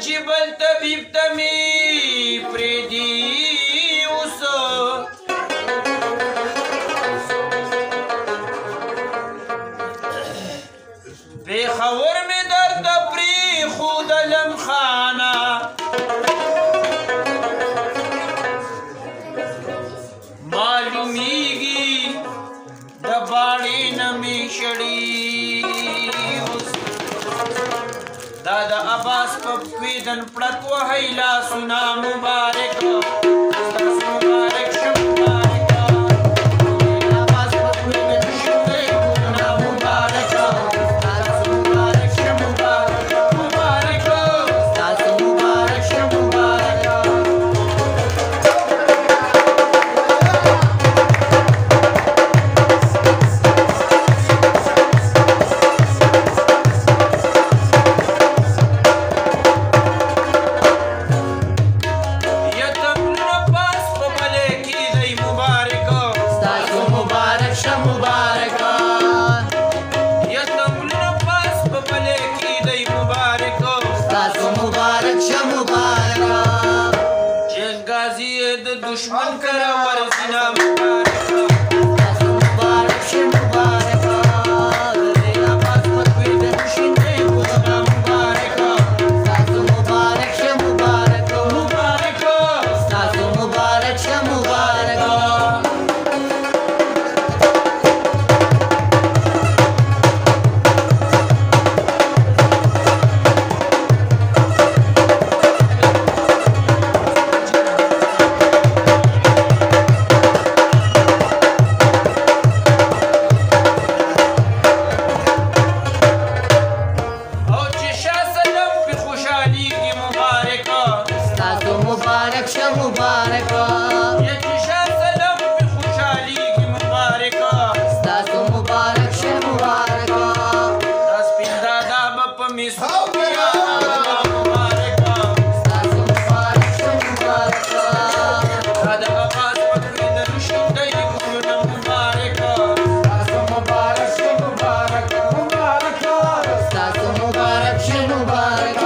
چې بل طبیب ته مې پرېږدي اوس پېښور مې درته پرېښودلم خانه معلومیږي د باڼې نه مې شړي دا د عباس په کویدن پړک وهی لاسونه مبارک ستاسو مبارک شه مبارک عباس په کویدن شوی ګلونه مبارک ستاسو مبارک شه مبارک مبارک ستاسو مبارک شه مبارک दुश्मन करा वर्जिना मुबारक स्तاسو मुबारक شه मुबारक عباس په کویدن شوی ګلونه مبارک ستاسو مبارک شه مبارک مبارک ستاسو مبارک شه مبارک مبارک شه مبارک یا چې شاه سلام په خوشحالي کې مبارک ستاسو مبارک شه مبارک دا سپین دادا به په میسو بیا مبارک ستاسو مبارک شه مبارک دا د عباس په کویدن شوی ګلونه مبارک ستاسو مبارک شه مبارک مبارک ستاسو مبارک شه مبارک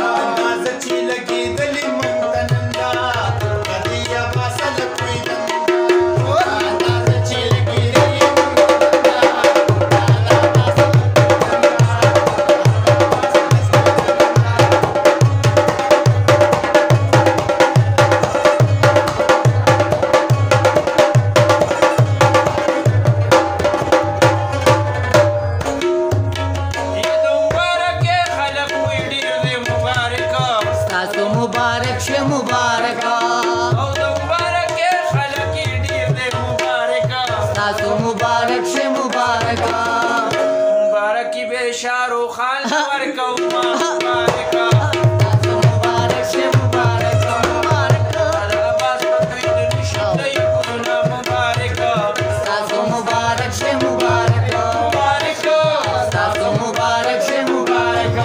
مبارک شه مبارک او د مبارک خلک ډیر دی مبارک ستاسو مبارک شه مبارک مبارک به شارو خان ورکو مبارک ستاسو مبارک شه مبارک مبارک عباس په کویدن شوی ګلونه مبارک ستاسو مبارک شه مبارک مبارک ستاسو مبارک شه مبارک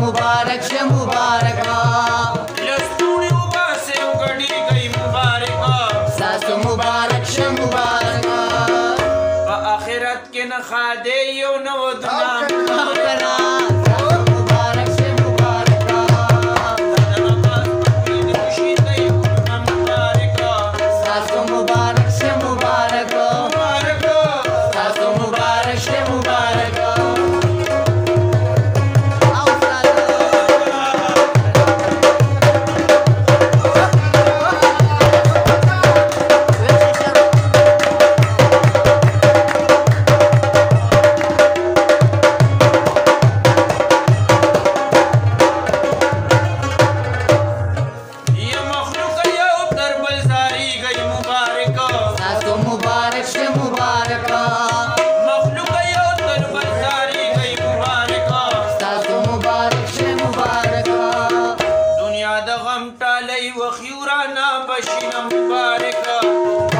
مبارک شه مبارک لستوڼي وباسې وګړي گئی مبارک ستاسو مبارک شه مبارک په آخرت کې نه خادې یو نو دنا مبارک شه مبارک ستاسو مبارک شه مبارک مبارک ستاسو مبارک شه مبارک غم ټالی وخیورانا بشینه مبارکه